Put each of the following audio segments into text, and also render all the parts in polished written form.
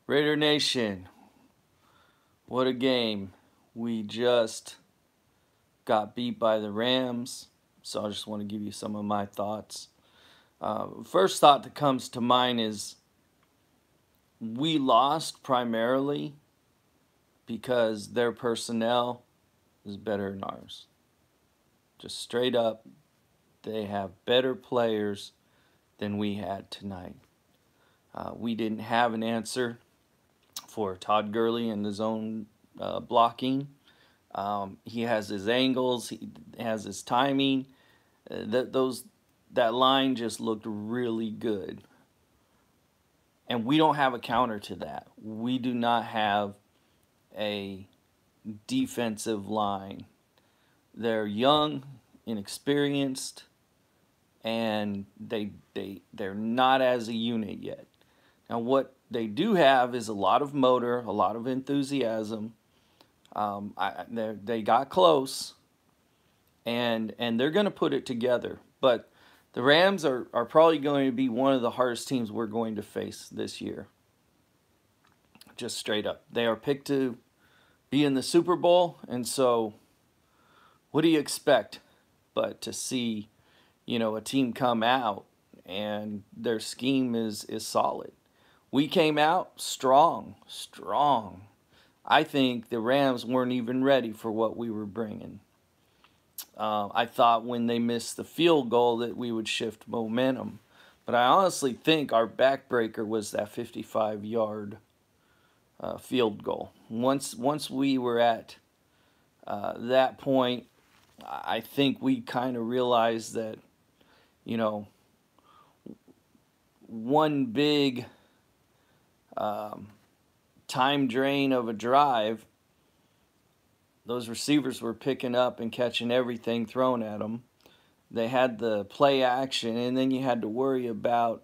Raider Nation, what a game. We just got beat by the Rams, so I just want to give you some of my thoughts. First thought that comes to mind is we lost primarily because their personnel is better than ours. Just straight up, they have better players than we had tonight. We didn't have an answer for Todd Gurley in the zone blocking. He has his angles. He has his timing. That line just looked really good. And we don't have a counter to that. We do not have a defensive line. They're young, inexperienced, and they're not as a unit yet. Now, what they do have is a lot of motor, a lot of enthusiasm. They got close, and they're going to put it together. But the Rams are probably going to be one of the hardest teams we're going to face this year. Just straight up. They are picked to be in the Super Bowl, and so what do you expect but to see, a team come out and their scheme is solid. We came out strong. I think the Rams weren't even ready for what we were bringing. I thought when they missed the field goal that we would shift momentum. But I honestly think our backbreaker was that 55-yard field goal. Once we were at that point, I think we kind of realized that, one big time drain of a drive, those receivers were picking up and catching everything thrown at them. They had the play action, and then you had to worry about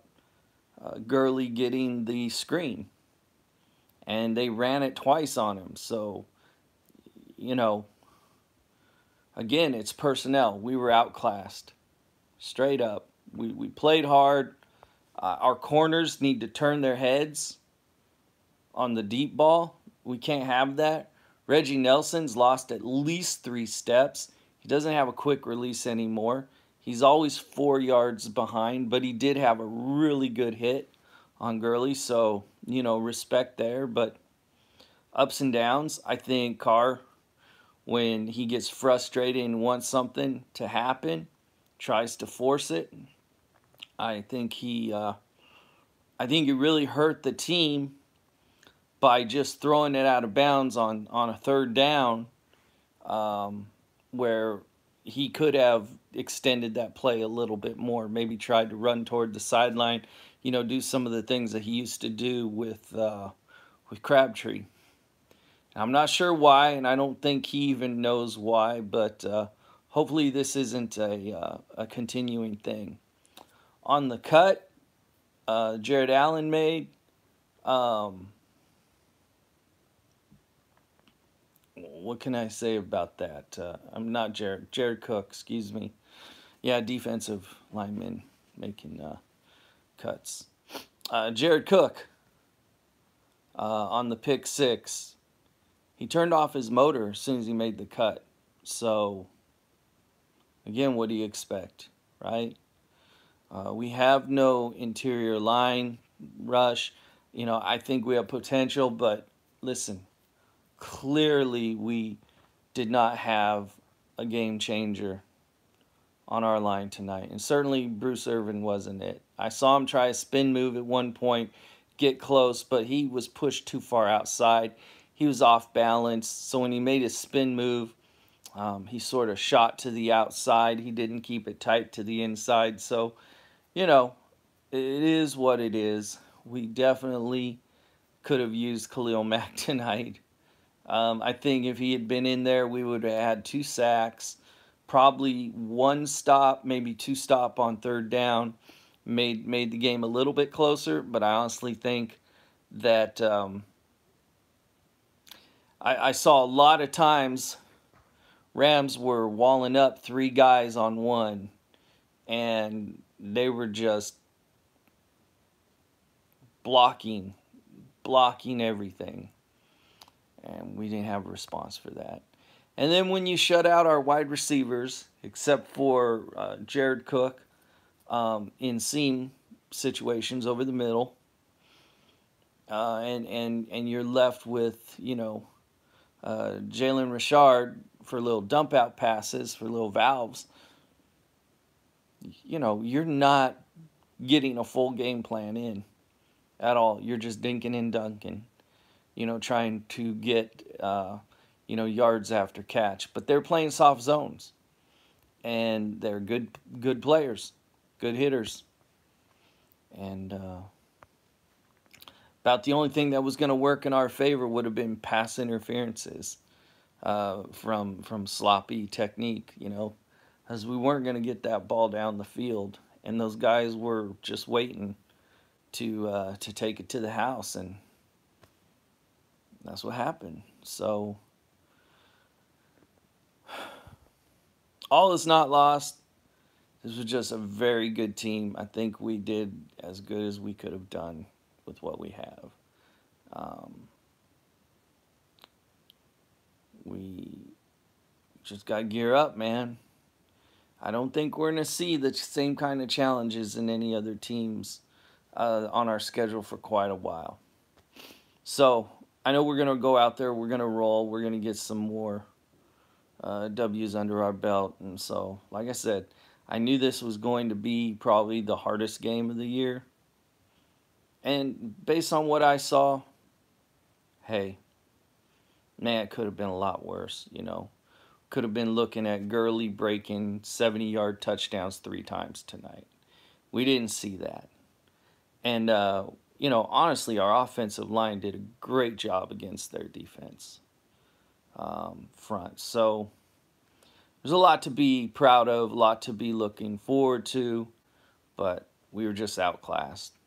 Gurley getting the screen. And they ran it twice on him. So, again, it's personnel. We were outclassed. Straight up. We played hard. Our corners need to turn their heads on the deep ball. We can't have that. Reggie Nelson's lost at least 3 steps. He doesn't have a quick release anymore. He's always 4 yards behind, but he did have a really good hit on Gurley, so, respect there. But ups and downs, I think Carr, when he gets frustrated and wants something to happen, tries to force it. I think he really hurt the team by just throwing it out of bounds on a third down, where he could have extended that play a little bit more, maybe tried to run toward the sideline, do some of the things that he used to do with Crabtree. I'm not sure why, and I don't think he even knows why, but hopefully this isn't a continuing thing. On the cut, Jared Allen made, what can I say about that? I'm not Jared Cook, excuse me. Yeah, defensive lineman making cuts. Jared Cook, on the pick 6, he turned off his motor as soon as he made the cut. So, again, what do you expect, right? We have no interior line rush. I think we have potential, but listen, clearly we did not have a game changer on our line tonight. And certainly Bruce Irvin wasn't it. I saw him try a spin move at one point, get close, but he was pushed too far outside. He was off balance. So when he made his spin move, he sort of shot to the outside. He didn't keep it tight to the inside. So, it is what it is. We definitely could have used Khalil Mack tonight. I think if he had been in there, we would have had 2 sacks, probably 1 stop, maybe 2 stop on third down, made the game a little bit closer. But I honestly think that I saw a lot of times Rams were walling up 3 guys on 1, and they were just blocking blocking everything. And we didn't have a response for that. And then when you shut out our wide receivers, except for Jared Cook in seam situations over the middle, and you're left with, Jalen Richard for little dump out passes, for little valves, you're not getting a full game plan in at all. You're just dinking and dunking, trying to get, yards after catch. But they're playing soft zones, and they're good players, good hitters. And about the only thing that was going to work in our favor would have been pass interferences from sloppy technique, as we weren't going to get that ball down the field, and those guys were just waiting to take it to the house, and that's what happened. So all is not lost. This was just a very good team. I think we did as good as we could have done with what we have. We just got to gear up, man. I don't think we're going to see the same kind of challenges in any other teams on our schedule for quite a while. So I know we're going to go out there. We're going to roll. We're going to get some more W's under our belt. And so, like I said, I knew this was going to be probably the hardest game of the year. And based on what I saw, hey, man, it could have been a lot worse, Could have been looking at Gurley breaking 70-yard touchdowns 3 times tonight. We didn't see that. And, honestly, our offensive line did a great job against their defense front. So there's a lot to be proud of, a lot to be looking forward to, but we were just outclassed.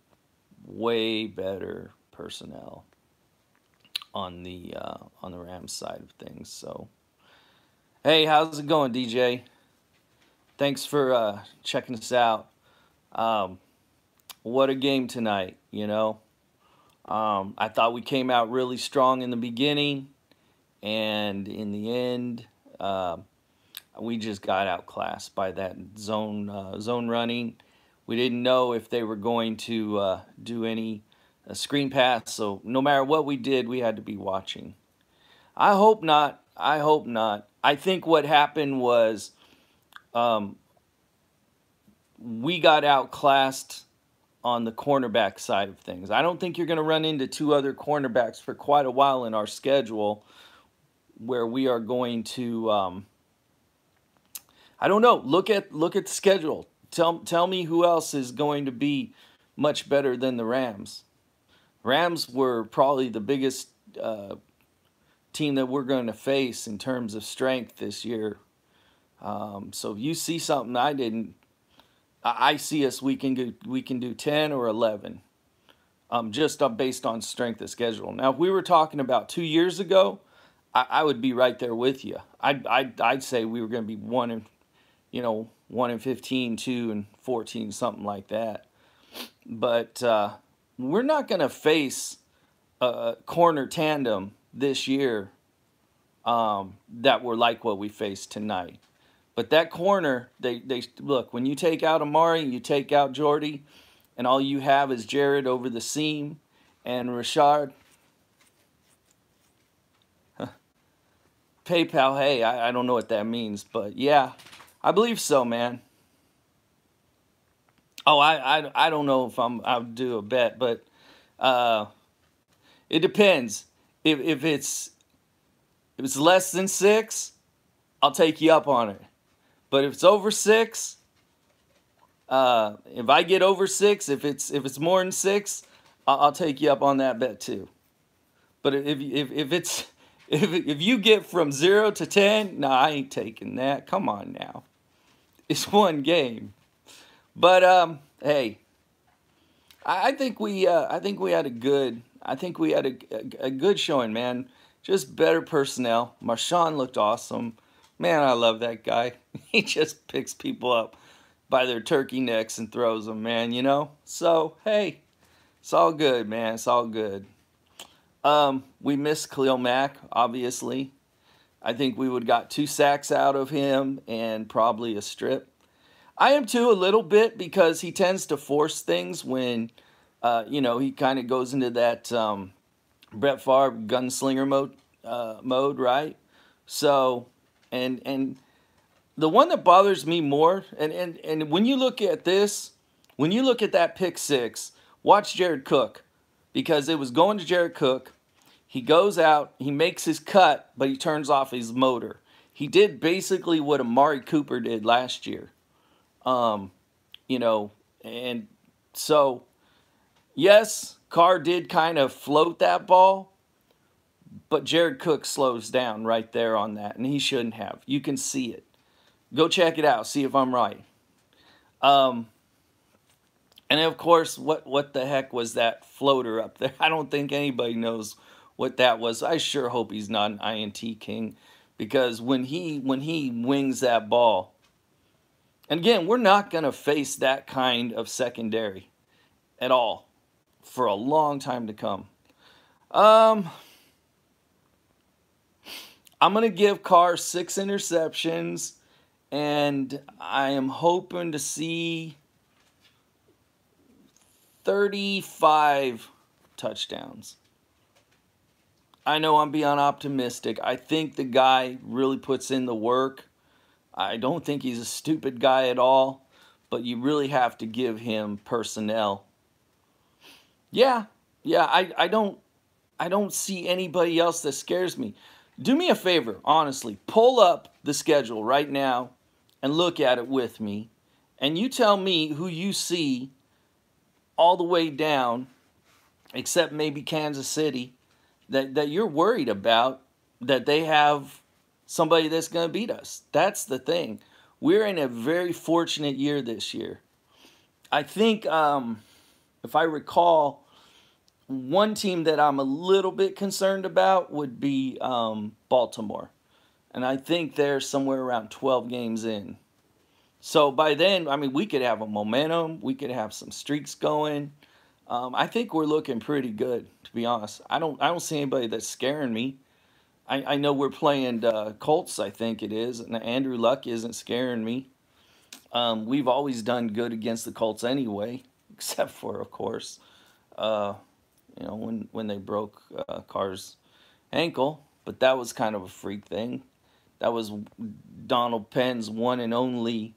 Way better personnel on the Rams side of things. So, hey, how's it going, DJ? Thanks for checking us out. What a game tonight, I thought we came out really strong in the beginning, and in the end, we just got outclassed by that zone running. We didn't know if they were going to do any screen pass, so no matter what we did, we had to be watching. I hope not. I think what happened was we got outclassed on the cornerback side of things. I don't think you're going to run into 2 other cornerbacks for quite a while in our schedule where we are going to, I don't know, look at the schedule. Tell me who else is going to be much better than the Rams. Rams were probably the biggest team that we're going to face in terms of strength this year. So if you see something I didn't, I see us we can do 10 or 11, just based on strength of schedule. Now, if we were talking about 2 years ago, I would be right there with you. I'd say we were going to be 1-15, 2-14, something like that. But we're not going to face a corner tandem this year that were like what we faced tonight. But that corner, they look, when you take out Amari, you take out Jordy, and all you have is Jared over the seam and Richard. PayPal, hey, I don't know what that means, but yeah, I believe so, man. Oh, I don't know if I'll do a bet, but it depends. If it's less than 6, I'll take you up on it. But if it's over 6, if I get over 6, if it's more than 6, I'll take you up on that bet too. But if you get from 0 to 10, no, I ain't taking that. Come on now, it's one game. But hey, I think we had a good showing, man. Just better personnel. Marshawn looked awesome. Man, I love that guy. He just picks people up by their turkey necks and throws them, man, So, hey, it's all good, man. It's all good. We miss Khalil Mack, obviously. I think we would have got 2 sacks out of him and probably a strip. I am too, a little bit, because he tends to force things when, he kind of goes into that Brett Favre gunslinger mode, right? So, and the one that bothers me more, and when you look at this, when you look at that pick six, watch Jared Cook, because it was going to Jared Cook. He goes out, he makes his cut, but he turns off his motor. He did basically what Amari Cooper did last year. Um, and so, yes, Carr did kind of float that ball, but Jared Cook slows down right there on that, and he shouldn't have. You can see it. Go check it out, see if I'm right. Um, and of course, what the heck was that floater up there? I don't think anybody knows what that was. I sure hope he's not an INT king, because when he wings that ball, and again, we're not going to face that kind of secondary at all for a long time to come. I'm going to give Carr 6 interceptions, and I am hoping to see 35 touchdowns. I know I'm beyond optimistic. I think the guy really puts in the work. I don't think he's a stupid guy at all, but you really have to give him personnel. Yeah, I don't see anybody else that scares me. Do me a favor, honestly. Pull up the schedule right now and look at it with me, and you tell me who you see all the way down, except maybe Kansas City, that you're worried about, that they have somebody that's going to beat us. That's the thing. We're in a very fortunate year this year. I think, if I recall, one team that I'm a little bit concerned about would be Baltimore. And I think they're somewhere around 12 games in. So by then, I mean, we could have a momentum. We could have some streaks going. I think we're looking pretty good, to be honest. I don't see anybody that's scaring me. I know we're playing Colts, I think it is, and Andrew Luck isn't scaring me. We've always done good against the Colts anyway, except for, of course, when they broke Carr's ankle. But that was kind of a freak thing. That was Donald Penn's one and only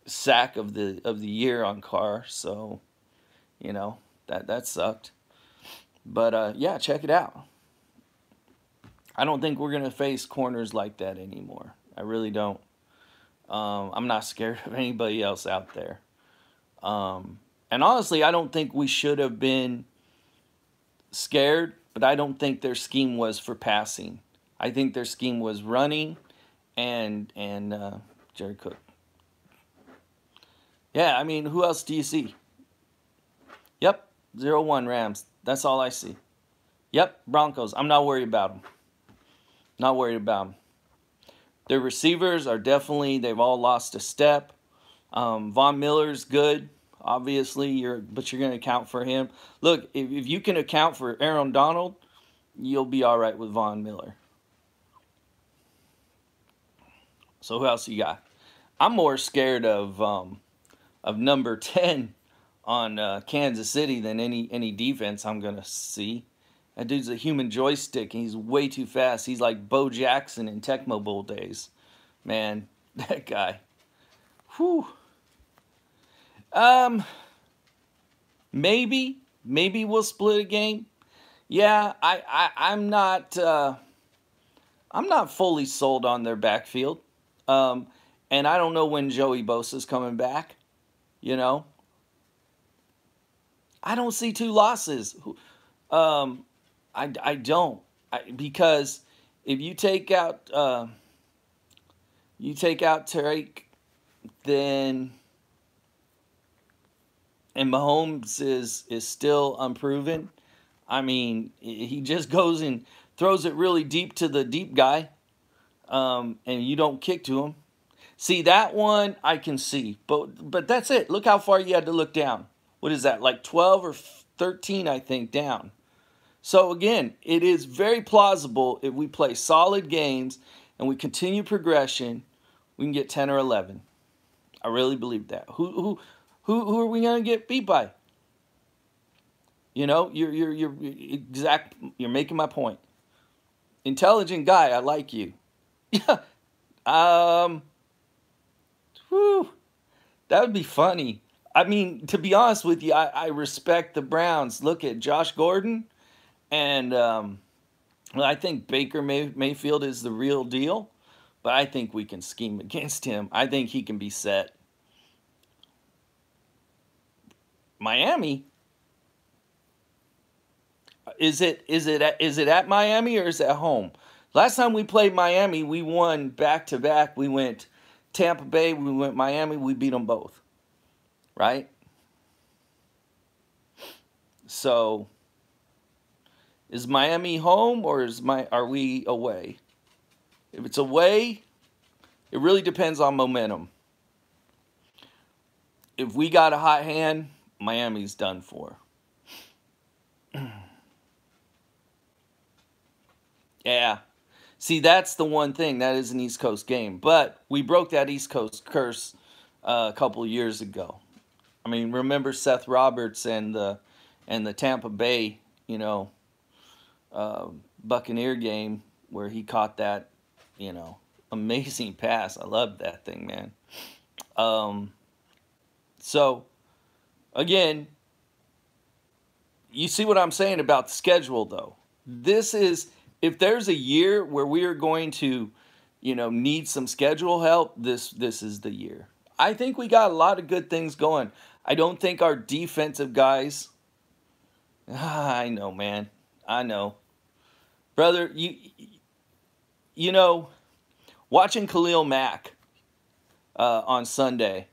sack of the year on Carr. So, that sucked. But yeah, check it out. I don't think we're going to face corners like that anymore. I really don't. I'm not scared of anybody else out there. And honestly, I don't think we should have been scared, but I don't think their scheme was for passing. I think their scheme was running and Jared Cook. Yeah, I mean, who else do you see? Yep, 0-1 Rams. That's all I see. Yep, Broncos. I'm not worried about them. Not worried about them. Their receivers are definitely, they've all lost a step. Von Miller's good, obviously, but you're going to account for him. Look, if you can account for Aaron Donald, you'll be all right with Von Miller. So who else you got? I'm more scared of number 10 on Kansas City than any defense I'm going to see. That dude's a human joystick, and he's way too fast. He's like Bo Jackson in Tecmo Bowl days. Man, that guy. Whew. Maybe we'll split a game. Yeah, I'm not fully sold on their backfield. And I don't know when Joey Bosa's coming back. I don't see 2 losses. I don't, because if you take out Tariq, then and Mahomes is still unproven. I mean, he just goes and throws it really deep to the deep guy, and you don't kick to him. See, that one I can see, but that's it. Look how far you had to look down. What is that, like 12 or 13, I think, down. So again, it is very plausible if we play solid games and we continue progression, we can get 10 or 11. I really believe that. Who are we gonna get beat by? You know, you're making my point. Intelligent guy, I like you. Yeah. Um. Whew, that would be funny. I mean, to be honest with you, I respect the Browns. Look at Josh Gordon, and well, I think Baker Mayfield is the real deal, but I think we can scheme against him. I think he can be set. Miami, is it at Miami or is it at home? Last time we played Miami, we won back to back. We went Tampa Bay, we went Miami, we beat them both, right? So is Miami home or are we away? If it's away, it really depends on momentum. If we got a hot hand, Miami's done for. Yeah. See, that's the one thing. That is an East Coast game. But we broke that East Coast curse a couple years ago. I mean, remember Seth Roberts and the Tampa Bay, uh, Buccaneer game where he caught that, amazing pass. I loved that thing, man. Um, so again, you see what I'm saying about the schedule, though. This is if there's a year where we are going to, need some schedule help. This is the year. I think we got a lot of good things going. I don't think our defensive guys. I know, man. I know, brother. You know, watching Khalil Mack on Sunday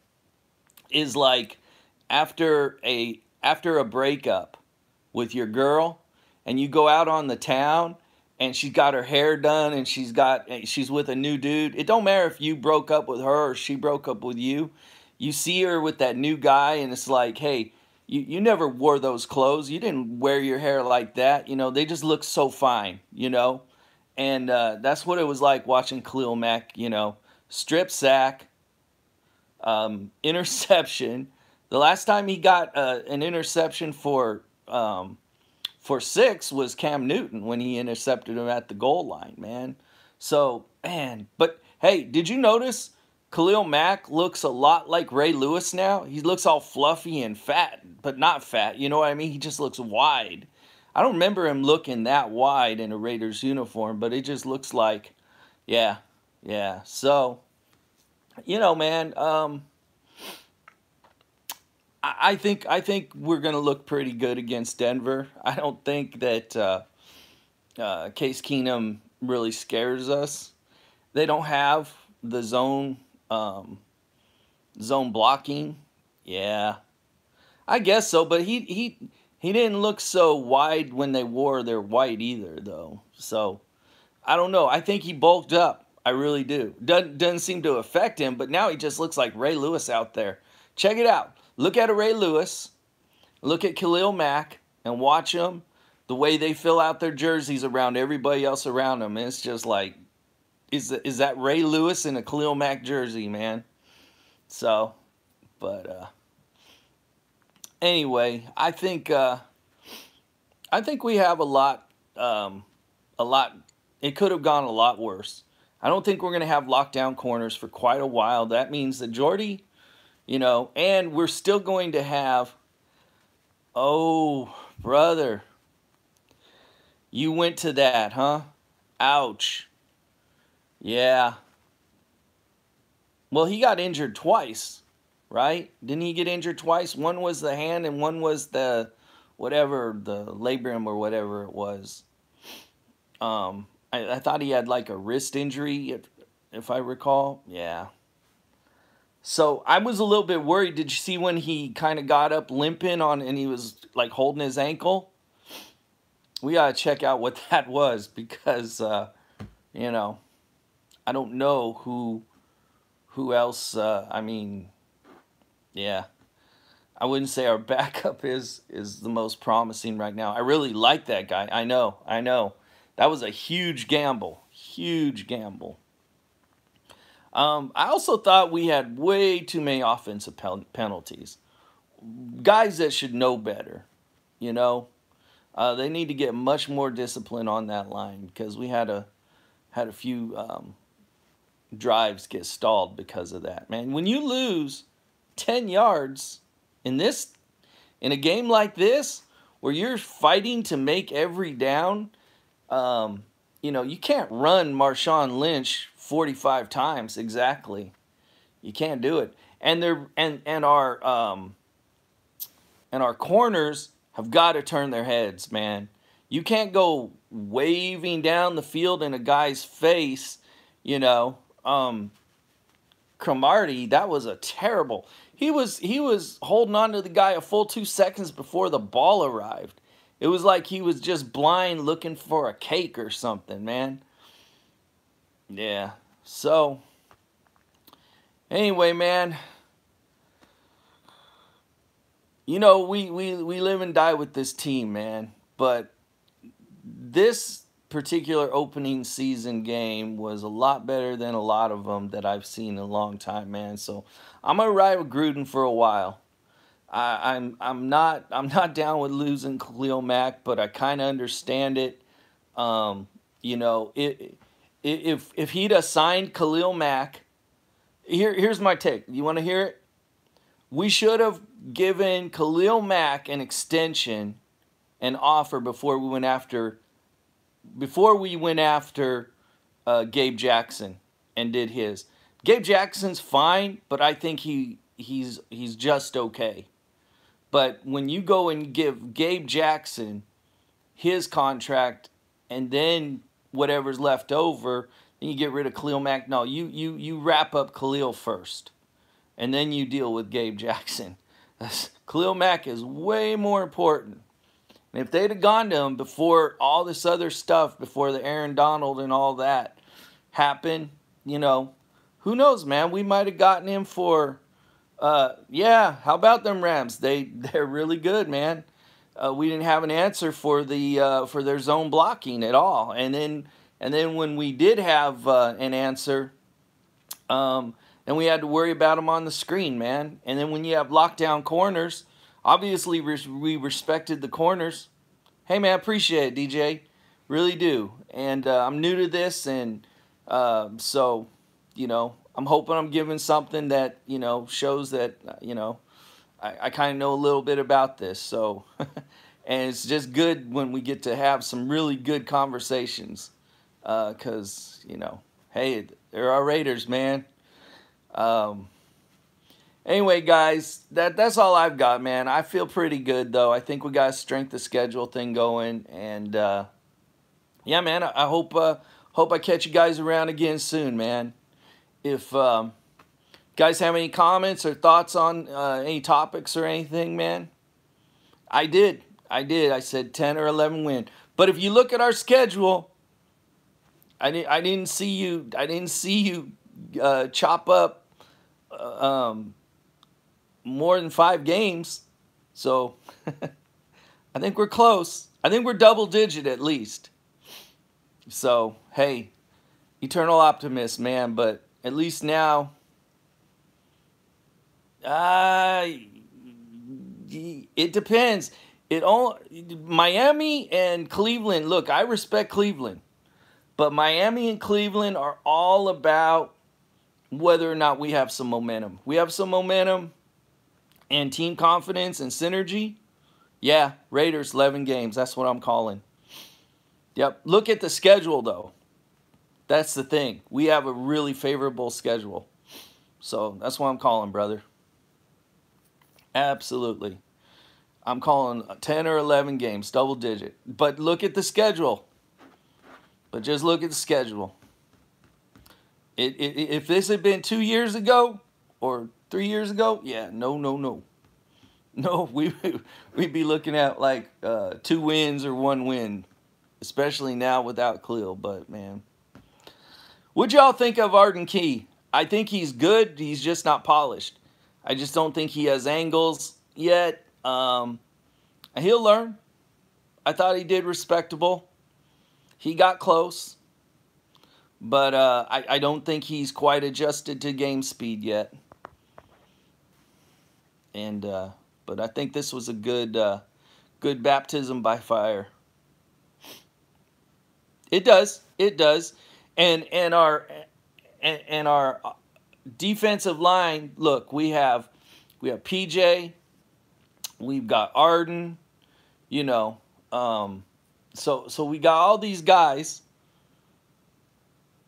is like after a breakup with your girl and you go out on the town and she's got her hair done and she's with a new dude. It don't matter if you broke up with her or she broke up with you. You see her with that new guy and it's like, hey, you never wore those clothes. You didn't wear your hair like that. They just look so fine. And that's what it was like watching Khalil Mack, strip sack, interception. The last time he got an interception for six was Cam Newton when he intercepted him at the goal line, man. So, man, but hey, did you notice Khalil Mack looks a lot like Ray Lewis now? He looks all fluffy and fat, but not fat. You know what I mean? He just looks wide. I don't remember him looking that wide in a Raiders uniform, but it just looks like, yeah, yeah. So, man, I think we're gonna look pretty good against Denver. I don't think that Case Keenum really scares us. They don't have the zone blocking. Yeah, I guess so. But he didn't look so wide when they wore their white either, though. So I don't know. I think he bulked up. I really do. Doesn't seem to affect him, but now he just looks like Ray Lewis out there. Check it out. Look at a Ray Lewis. Look at Khalil Mack and watch them. The way they fill out their jerseys around everybody else around them. It's just like, is that Ray Lewis in a Khalil Mack jersey, man? So, but anyway, I think we have a lot. A lot. It could have gone a lot worse. I don't think we're going to have lockdown corners for quite a while. That means that Jordy, and we're still going to have. Oh, brother, you went to that, huh? Ouch. Yeah. Well, he got injured twice, right? Didn't he get injured twice? One was the hand and one was the labrum or whatever it was. I thought he had like a wrist injury, if I recall. Yeah. So I was a little bit worried. Did you see when he kind of got up limping and he was like holding his ankle? We gotta check out what that was because I don't know who else. I mean, yeah. I wouldn't say our backup is the most promising right now. I really like that guy. I know. That was a huge gamble. Huge gamble. I also thought we had way too many offensive penalties. Guys that should know better, you know. They need to get much more discipline on that line because we had a few drives get stalled because of that. Man, when you lose 10 yards in this in a game like this where you're fighting to make every down, you can't run Marshawn Lynch 45 times exactly. You can't do it. And our corners have got to turn their heads, man. You can't go waving down the field in a guy's face, you know. Cromartie, that was a terrible. He was holding on to the guy a full 2 seconds before the ball arrived. It was like he was just blind looking for a cake or something, man. Yeah. So anyway, man, we live and die with this team, man. But this particular opening season game was a lot better than a lot of them that I've seen in a long time, man. So I'm gonna ride with Gruden for a while. I'm not down with losing Khalil Mack, but I kind of understand it. If he'd have signed Khalil Mack, here's my take. You want to hear it? We should have given Khalil Mack an extension, an offer before we went after Gabe Jackson and did his. Gabe Jackson's fine, but I think he's just okay. But when you go and give Gabe Jackson his contract and then whatever's left over, then you get rid of Khalil Mack. No, you wrap up Khalil first, and then you deal with Gabe Jackson. Khalil Mack is way more important. And if they'd have gone to him before all this other stuff, before the Aaron Donald and all that happened, who knows, man? We might have gotten him for, how about them Rams? They're really good, man. We didn't have an answer for their zone blocking at all, and then when we did have an answer, then we had to worry about them on the screen, man. And then when you have lockdown corners, obviously we respected the corners. Hey, man, appreciate it, DJ, really do. And I'm new to this, and so I'm hoping I'm giving something that shows that I kind of know a little bit about this. So, and it's just good when we get to have some really good conversations, because hey, they're our Raiders, man. Anyway, guys, that's all I've got, man. I feel pretty good though. I think we got a strength of schedule thing going, and yeah, man. I hope I catch you guys around again soon, man. If guys have any comments or thoughts on any topics or anything, man, I did. I said 10 or 11 win. But if you look at our schedule, I didn't see you chop up more than 5 games. So I think we're close. I think we're double digit at least. So, hey, eternal optimist, man. But at least now, it depends. Miami and Cleveland, look, I respect Cleveland. But Miami and Cleveland are all about whether or not we have some momentum. We have some momentum and team confidence and synergy. Yeah, Raiders 11 games. That's what I'm calling. Yep. Look at the schedule, though. That's the thing. We have a really favorable schedule. So that's what I'm calling, brother. Absolutely. I'm calling 10 or 11 games, double digit. But look at the schedule. Just look at the schedule. If this had been 2 years ago or 3 years ago, yeah, no. No, we'd be looking at like 2 wins or 1 win, especially now without Khalil. But, man, what'd y'all think of Arden Key? I think he's good. He's just not polished. I just don't think he has angles. yet. He'll learn. I thought he did respectable. He got close, but I don't think he's quite adjusted to game speed yet. And but I think this was a good baptism by fire. It does. It does. And our defensive line, look, we have PJ, we've got Arden, you know, so we got all these guys,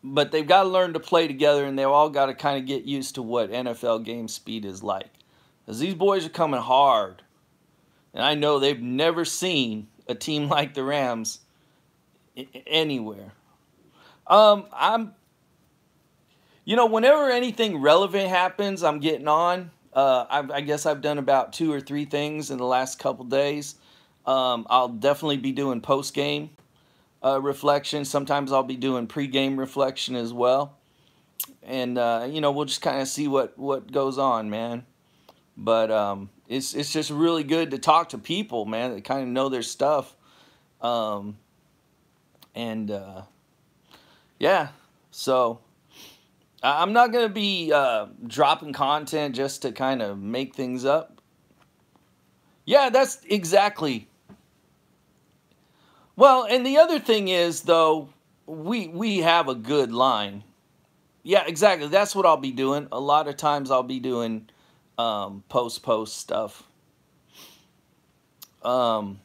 but they've got to learn to play together, and they've all got to kind of get used to what NFL game speed is like. Because these boys are coming hard, and I know they've never seen a team like the Rams anywhere. Whenever anything relevant happens, I'm getting on. I guess I've done about 2 or 3 things in the last couple days. I'll definitely be doing post-game reflection. Sometimes I'll be doing pre-game reflection as well. And, we'll just kind of see what goes on, man. But it's just really good to talk to people, man, that kind of know their stuff. Yeah, so I'm not going to be dropping content just to kind of make things up. Yeah, that's exactly. Well, and the other thing is, though, we have a good line. Yeah, exactly. That's what I'll be doing. A lot of times I'll be doing post stuff. Or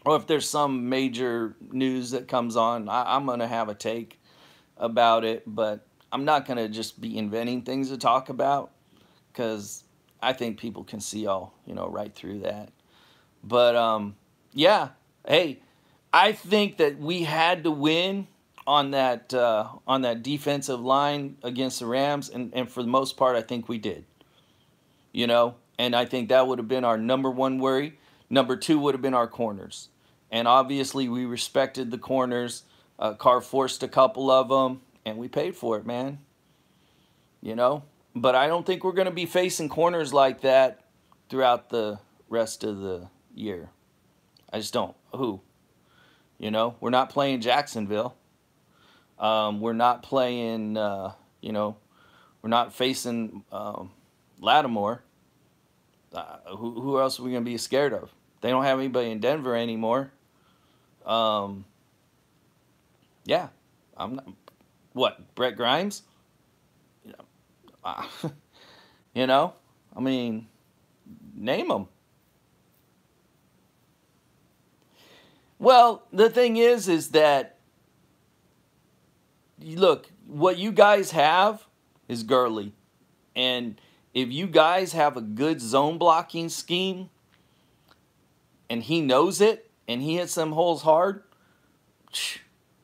if there's some major news that comes on, I'm going to have a take about it. But I'm not going to just be inventing things to talk about, because I think people can see all, right through that. But, yeah, hey, I think that we had to win on that defensive line against the Rams, and for the most part, I think we did. And I think that would have been our number 1 worry. Number 2 would have been our corners. And obviously, we respected the corners. Carr forced a couple of them, and we paid for it, man. But I don't think we're going to be facing corners like that throughout the rest of the year. I just don't. Who? We're not playing Jacksonville. We're not playing, we're not facing Lattimore. Who else are we going to be scared of? They don't have anybody in Denver anymore. Yeah. I'm not. What? Brett Grimes? I mean, name them. Well, the thing is that, look, what you guys have is Gurley. And if you guys have a good zone blocking scheme, and he knows it, and he hits them holes hard,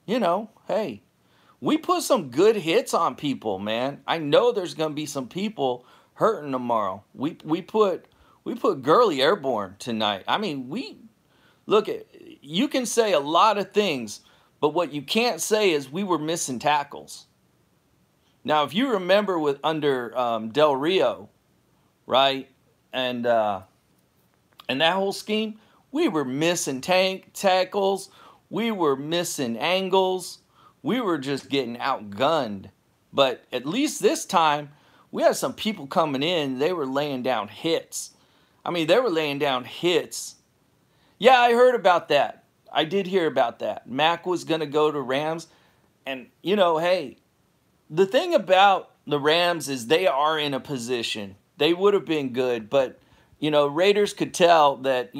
hey, we put some good hits on people, man. I know there's going to be some people hurting tomorrow. We put Gurley airborne tonight. I mean, you can say a lot of things, but what you can't say is we were missing tackles. Now, if you remember under Del Rio, right, and that whole scheme, we were missing tackles, we were missing angles, we were just getting outgunned. But at least this time, we had some people coming in, they were laying down hits. I mean, they were laying down hits. Yeah, I heard about that. I did hear about that. Mack was going to go to Rams. And, hey, the thing about the Rams is they are in a position. They would have been good. But, Raiders could tell that,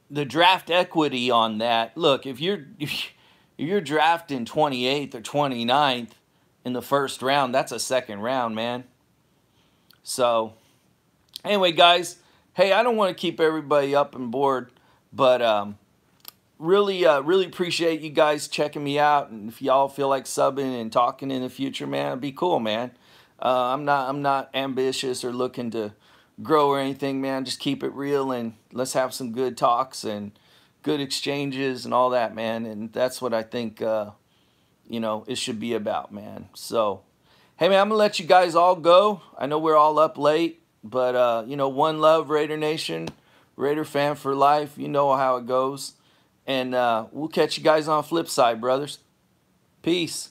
the draft equity on that. Look, if you're drafting 28th or 29th in the first round, that's a second round, man. So, anyway, guys, hey, I don't want to keep everybody up and bored, but really appreciate you guys checking me out. And if y'all feel like subbing and talking in the future, man, it'd be cool, man. I'm not ambitious or looking to grow or anything, man. Just keep it real, and let's have some good talks and good exchanges and all that, man. And that's what I think, it should be about, man. So, hey, man, I'm going to let you guys all go. I know we're all up late, But, one love, Raider Nation, Raider fan for life. You know how it goes. And we'll catch you guys on flip side, brothers. Peace.